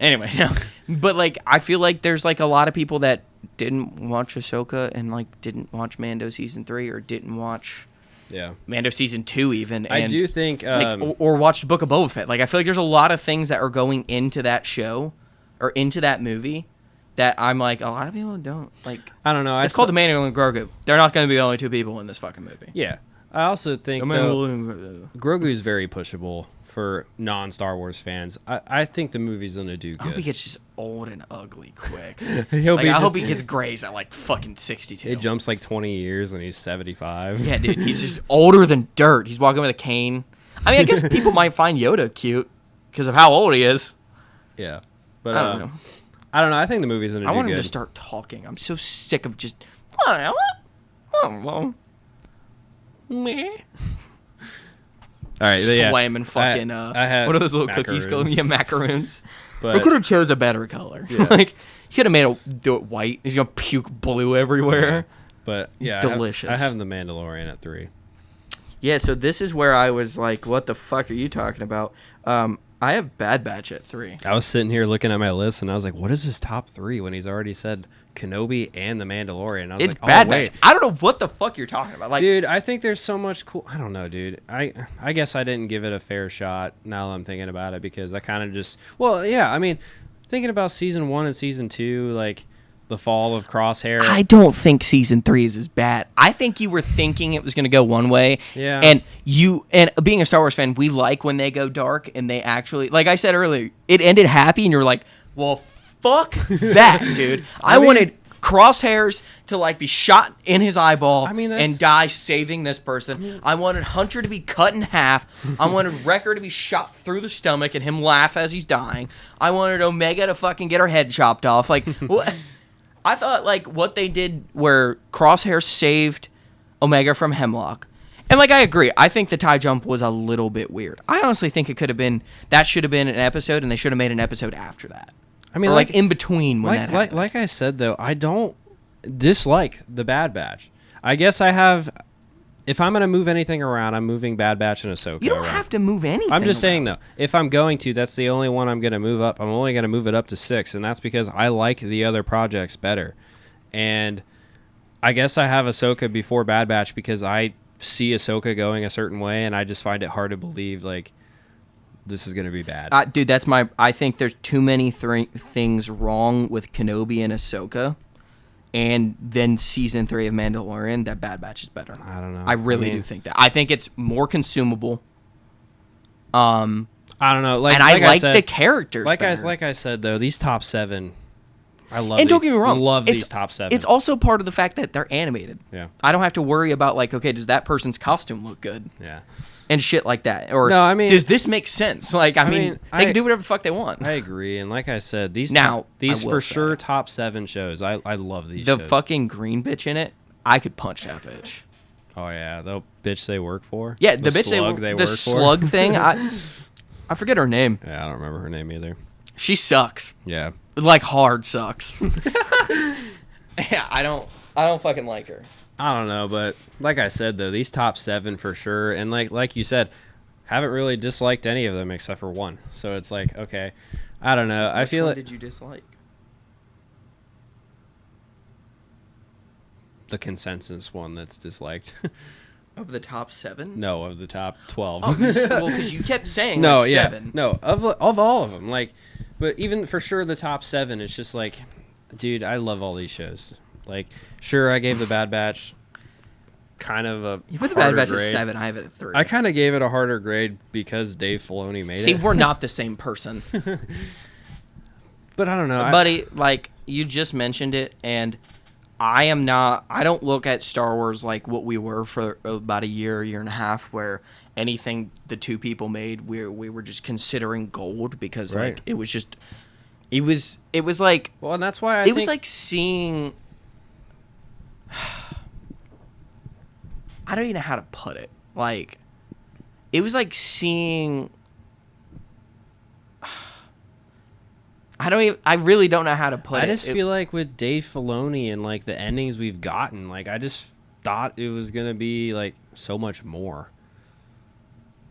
Anyway, no. But, like, I feel like there's, like, a lot of people that didn't watch Ahsoka and, like, didn't watch Mando Season 3 or didn't watch Mando Season 2 even. And, I do think... or watched the Book of Boba Fett. Like, I feel like there's a lot of things that are going into that show or into that movie that I'm like, a lot of people don't. Like, I don't know. It's called The Mandalorian and Grogu. They're not going to be the only two people in this fucking movie. Yeah. I also think, Grogu is very pushable for non-Star Wars fans. I think the movie's gonna do good. I hope he gets just old and ugly quick. I hope he gets grays at like fucking 62. It jumps like 20 years and he's 75. Yeah, dude, he's just older than dirt. He's walking with a cane. I mean, I guess people might find Yoda cute because of how old he is. Yeah, but I don't know. I don't know. I think the movie's gonna do good. I want him to start talking. I'm so sick of just. Meh. All right, slamming fucking I have what are those little macaroons. cookies called? Yeah, macaroons. But I could have chose a better color. Yeah. Like you could have do it white. He's gonna puke blue everywhere. But yeah, delicious. I have the Mandalorian at 3. Yeah, so this is where I was like, "What the fuck are you talking about?" I have Bad Batch at 3. I was sitting here looking at my list and I was like, "What is his top 3?" When he's already said Kenobi and the Mandalorian. I was It's like, Bad wait. Batch. I don't know what the fuck you're talking about. Like, Dude, I think there's so much cool. I don't know, dude. I guess I didn't give it a fair shot. Now that I'm thinking about it, because I kind of just. Well, yeah. I mean, thinking about season 1 and season 2, like the fall of Crosshair. I don't think season 3 is as bad. I think you were thinking it was going to go one way. Yeah. And being a Star Wars fan, we like when they go dark and they actually, like I said earlier, it ended happy and you're like, well, fuck that, dude. I wanted Crosshairs to like be shot in his eyeball that's- and die saving this person. I wanted Hunter to be cut in half. I wanted Wrecker to be shot through the stomach and him laugh as he's dying. I wanted Omega to fucking get her head chopped off. Like, what? I thought like what they did where Crosshair saved Omega from Hemlock. And like I agree, I think the tie jump was a little bit weird. I honestly think it could have been that should have been an episode, and they should have made an episode after that. I mean, or like in between when that happened. Like I said though, I don't dislike the Bad Batch. I guess I have. If I'm gonna move anything around, I'm moving Bad Batch and Ahsoka. You don't around. have to move anything. I'm just around. saying though, if I'm going to, that's the only one I'm gonna move up. I'm only gonna move it up to 6, and that's because I like the other projects better. And I guess I have Ahsoka before Bad Batch because I see Ahsoka going a certain way, and I just find it hard to believe like this is gonna be bad. Dude, I think there's too many things wrong with Kenobi and Ahsoka, and then season 3 of Mandalorian that Bad Batch is better. I don't know. I really do think that. I think it's more consumable. I don't know. Like, and I like said, the characters. Like better. I said though, these top 7, I love. And don't get me wrong, I love it's- these top 7. It's also part of the fact that they're animated. Yeah. I don't have to worry about like, okay, does that person's costume look good? Yeah. And shit like that. Or No, I mean- does this make sense? Like, I mean, they I- can do whatever the fuck they want. I agree, and like I said, these Now, these I will for say- sure top 7 shows. I love these. The shows. fucking green bitch in it, I could punch that bitch. Oh yeah, the bitch they work for. Yeah, the bitch slug the work slug for. thing. I forget her name. Yeah, I don't remember her name either. She sucks. Yeah. Like hard sucks. Yeah, I don't fucking like her. I don't know, but like I said though, these top 7 for sure, and like you said, haven't really disliked any of them except for one. So it's like, okay, I don't know. I feel Which like one did you dislike? the consensus one that's disliked. Of the top 7? No, of the top 12. Oh, well, because you kept saying No, like yeah, 7. no, of all of them, like, but even for sure the top 7, it's just like, dude, I love all these shows. Like, sure, I gave the Bad Batch kind of a You put the Bad harder Batch at grade. 7. I have it at 3. I kind of gave it a harder grade because Dave Filoni made See, it. we're not the same person. But I don't know, Buddy, like, you just mentioned it, and I don't look at Star Wars like what we were for about a year and a half, where anything the two people made, we were just considering gold because, Right. like, it was just, it was like, well, and that's why it was like seeing, I don't even know how to put it. Like, it was like seeing, I really don't know how to put it. I just feel like with Dave Filoni and like the endings we've gotten, like I just thought it was gonna be like so much more.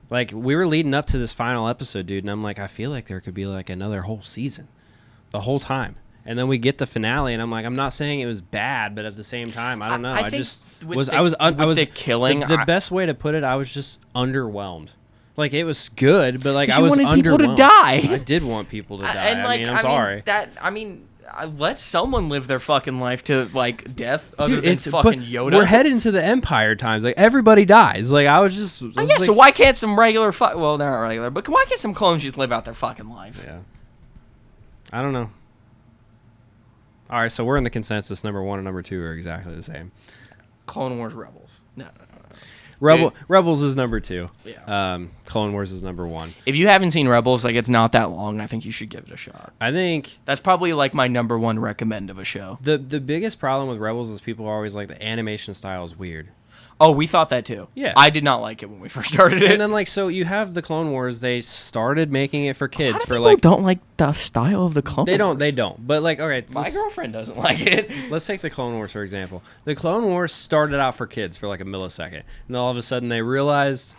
Like we were leading up to this final episode, dude, and I'm like, I feel like there could be like another whole season, the whole time. And then we get the finale, and I'm like, I'm not saying it was bad, but at the same time, I don't know. I think just with was, the- I was, with I was the killing, The best way to put it, I was just underwhelmed. Like it was good, but like 'Cause I you was wanted people to underwhelmed. die. I did want people to die. And like, I'm sorry. Let someone live their fucking life to like death, other Dude, than it's fucking but Yoda. We're heading to the Empire times. Like everybody dies. Like I was just. I guess so. Why can't some regular well, they're not regular, but why can't some clones just live out their fucking life? Yeah. I don't know. All right, so we're in the consensus. Number 1 and number 2 are exactly the same. Clone Wars Rebels. No. Rebels is number 2. Yeah. Clone Wars is number 1. If you haven't seen Rebels, like it's not that long. I think you should give it a shot. I think That's probably like my number 1 recommend of a show. the biggest problem with Rebels is people are always like the animation style is weird. Oh, we thought that too. Yeah. I did not like it when we first started it. And then like so you have the Clone Wars. They started making it for kids for People like don't like the style of the Clone they Wars. don't. But like okay, My girlfriend doesn't like it. let's take the Clone Wars for example. The Clone Wars started out for kids for like a millisecond, and all of a sudden they realized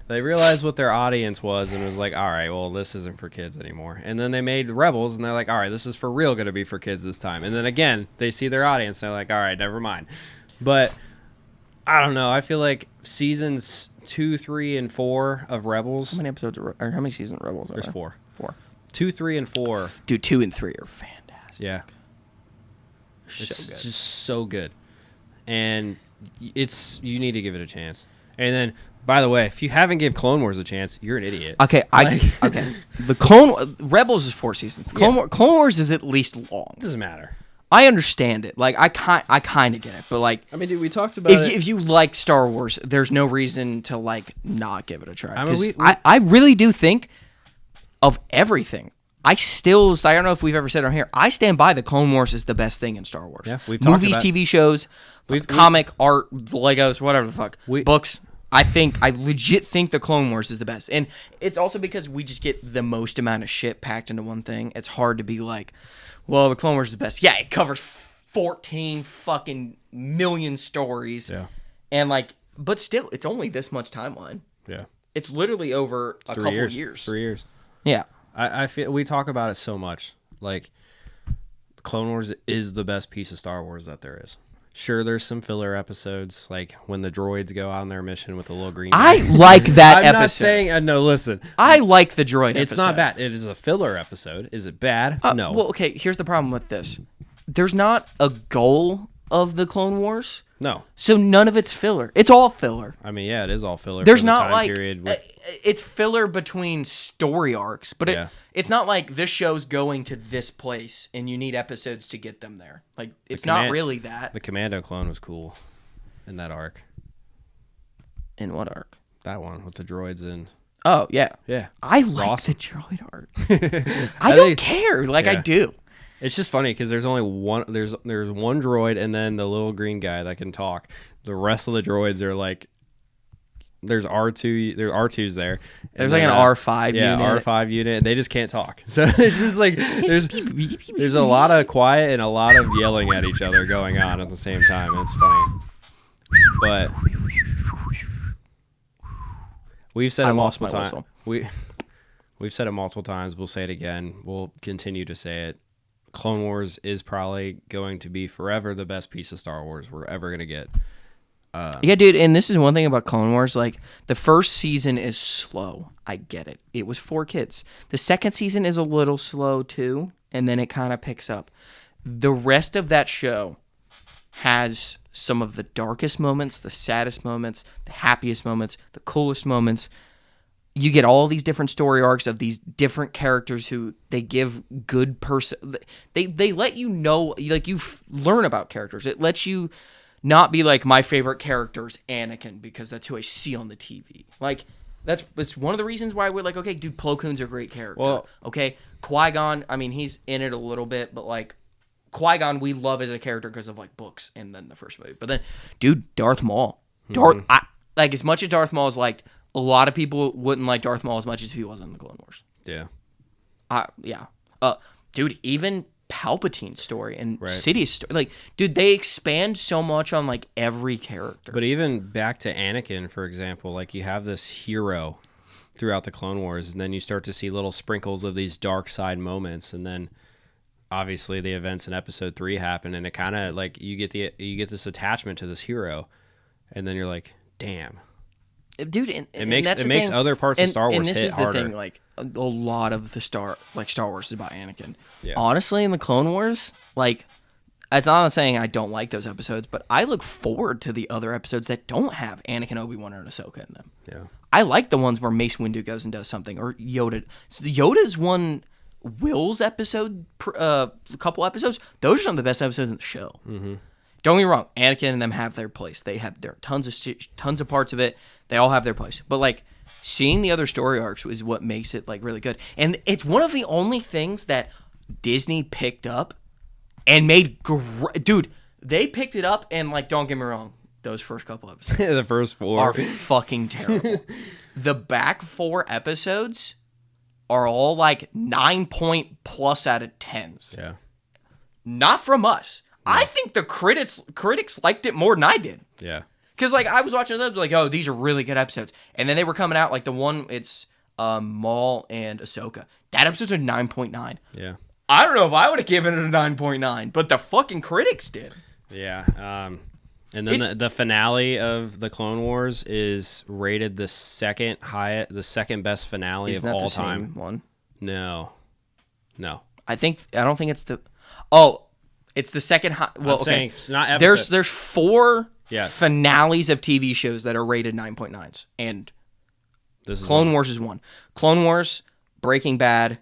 what their audience was, and was like, all right, well, this isn't for kids anymore. And then they made Rebels, and they're like, all right, this is for real going to be for kids this time. And then again, they see their audience, and they're like, all right, never mind. But I don't know. I feel like seasons 2, 3, and 4 of Rebels. How many episodes or how many seasons of Rebels are There's there? 4. 4. 2, 3, and 4. Dude, 2 and 3 are fantastic. Yeah. So It's good. just so good. And you need to give it a chance. And then, by the way, if you haven't given Clone Wars a chance, you're an idiot. Okay, okay. The Rebels is 4 seasons. Clone Wars is at least long. It doesn't matter. I understand it. Like I kind of get it, but like I mean, dude, we talked about if you like Star Wars, there's no reason to like not give it a try. I mean, I really do think of everything. I don't know if we've ever said it on here. I stand by the Clone Wars is the best thing in Star Wars. Yeah, we've talked movies, about TV shows, comic art, Legos, whatever the fuck, books. I legit think the Clone Wars is the best. And it's also because we just get the most amount of shit packed into one thing. It's hard to be like, well, the Clone Wars is the best. Yeah, it covers 14 fucking million stories. Yeah. And like, but still, it's only this much timeline. Yeah. It's literally over a couple of years. 3 years. Yeah. I feel we talk about it so much. Like, Clone Wars is the best piece of Star Wars that there is. Sure, there's some filler episodes, like when the droids go on their mission with the little green guy. I like that I'm episode. not saying, no, listen. I like the droid episode. It's not bad. It is a filler episode. Is it bad? No. Well, okay, here's the problem with this. There's not a goal of the Clone Wars. No. So none of it's filler. It's all filler. I mean, yeah, it is all filler. There's for the not time like period it's filler between story arcs, but Yeah. it's not like this show's going to this place and you need episodes to get them there. Like it's not really that. The Commando clone was cool in that arc. In what arc? That one with the droids and Oh yeah, yeah. I like awesome. the droid arc. I don't care. Like I Yeah. do. It's just funny because there's only one. There's one droid and then the little green guy that can talk. The rest of the droids are like, there's R2. There's R2's there. There's like an R5 yeah, unit. R5 unit, and they just can't talk. So it's just like there's a lot of quiet and a lot of yelling at each other going on at the same time. And it's funny, but we've said it multiple times. We've said it multiple times. We'll say it again. We'll continue to say it. Clone Wars is probably going to be forever the best piece of Star Wars we're ever going to get. Yeah, dude, and this is one thing about Clone Wars. Like, the first season is slow. I get it. It was 4 kids. The second season is a little slow, too, and then it kind of picks up. The rest of that show has some of the darkest moments, the saddest moments, the happiest moments, the coolest moments. You get all these different story arcs of these different characters who they give good they let you know, like, you learn about characters. It lets you not be like, my favorite character is Anakin because that's who I see on the TV. Like, it's one of the reasons why we're like, okay, dude, Plo Koon's a great character. Well, okay, Qui-Gon, I mean, he's in it a little bit, but like, Qui-Gon we love as a character because of like books and then the first movie. But then, dude, Darth Maul. Like, as much as Darth Maul is liked, a lot of people wouldn't like Darth Maul as much as he was in the Clone Wars. Yeah. Yeah. Dude, even Palpatine's story and Right. Sidious's story. Like, dude, they expand so much on, like, every character. But even back to Anakin, for example, like, you have this hero throughout the Clone Wars, and then you start to see little sprinkles of these dark side moments, and then obviously the events in Episode 3 happen, and it kind of, like, you get this attachment to this hero, and then you're like, damn. Dude, and It makes that's the makes thing. other parts of Star Wars and this hit is harder. the thing, like, a lot of the Star Wars is about Anakin. Yeah. Honestly, in the Clone Wars, like, it's not saying I don't like those episodes, but I look forward to the other episodes that don't have Anakin, Obi-Wan, or Ahsoka in them. Yeah. I like the ones where Mace Windu goes and does something, or Yoda. So Yoda's one Will's episode, a couple episodes. Those are some of the best episodes in the show. Mm-hmm. Don't get me wrong, Anakin and them have their place. There are tons of parts of it. They all have their place. But like, seeing the other story arcs is what makes it like really good. And it's one of the only things that Disney picked up and made dude, they picked it up and, like, don't get me wrong, those first couple episodes The first 4 are fucking terrible. The back 4 episodes are all like 9+ out of 10s. Yeah. Not from us. I think the critics liked it more than I did. Yeah. Because, like, I was watching those, like, oh, these are really good episodes. And then they were coming out, like, the one, it's Maul and Ahsoka. That episode's a 9.9. Yeah. I don't know if I would have given it a 9.9, but the fucking critics did. Yeah. And then the finale of the Clone Wars is rated the second best finale Isn't of that all the time. same one? No. I don't think it's the... Oh, it's the second high... Well, I'm okay. saying it's not episode. There's 4 Yeah. finales of TV shows that are rated 9.9s, and This is Clone Wars is one. Clone Wars, Breaking Bad,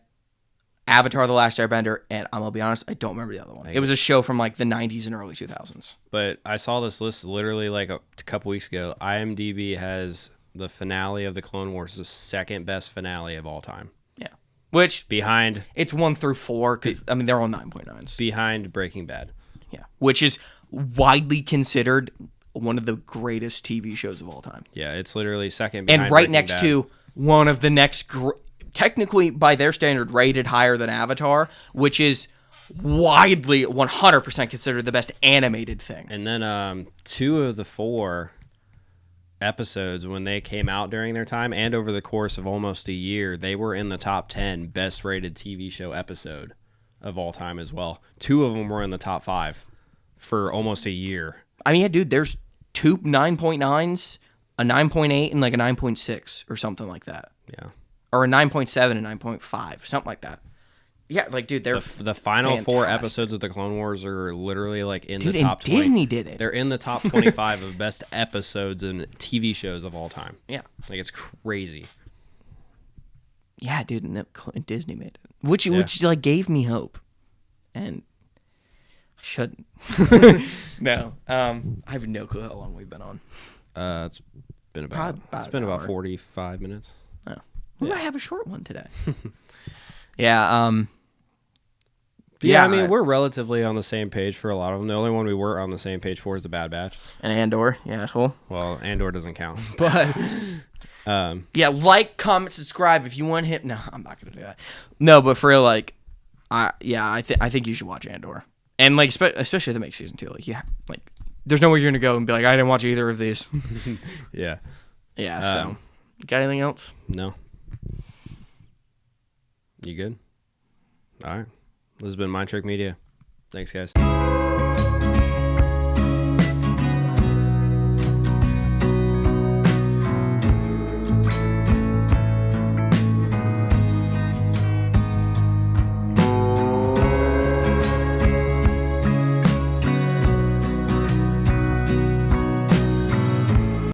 Avatar: The Last Airbender, and I'm gonna be honest, I don't remember the other one. It was a show from like the 90s and early 2000s. But I saw this list literally like a couple weeks ago. IMDb has the finale of the Clone Wars the second best finale of all time. Yeah, which Behind it's 1 through 4 because I mean they're all 9.9s. behind Breaking Bad. Yeah, which is widely considered one of the greatest TV shows of all time. Yeah, it's literally second behind And right Breaking next Bad. to one of the next, technically by their standard, rated higher than Avatar, which is widely 100% considered the best animated thing. And then 2 of the 4 episodes, when they came out during their time and over the course of almost a year, they were in the top 10 best rated TV show episode of all time as well. 2 of them were in the top 5 for almost a year. I mean, yeah, dude, there's 2 9.9s, a 9.8, and like a 9.6 or something like that. Yeah. Or a 9.7 and 9.5, something like that. Yeah, like, dude, they're The final 4 fantastic. episodes of the Clone Wars are literally like in Dude, the and top 20. Disney did it. They're in the top 25 of best episodes and TV shows of all time. Yeah. Like, it's crazy. Yeah, dude, and Disney made it. Which like gave me hope. And I shouldn't. No. I have no clue how long we've been on. It's been about an hour. 45 minutes. Oh. We might have a short one today. Yeah, Yeah, I mean, we're relatively on the same page for a lot of them. The only one we weren't on the same page for is the Bad Batch. and Andor, yeah, asshole. Well, Andor doesn't count. But yeah, like, comment, subscribe if you want him. No, I'm not gonna do that. No, but for real, like, I think you should watch Andor, and like especially if it makes season 2. Like, yeah, like there's nowhere you're gonna go and be like, I didn't watch either of these. Yeah. Yeah. So, got anything else? No. You good? All right. This has been Mind Trick Media. Thanks, guys.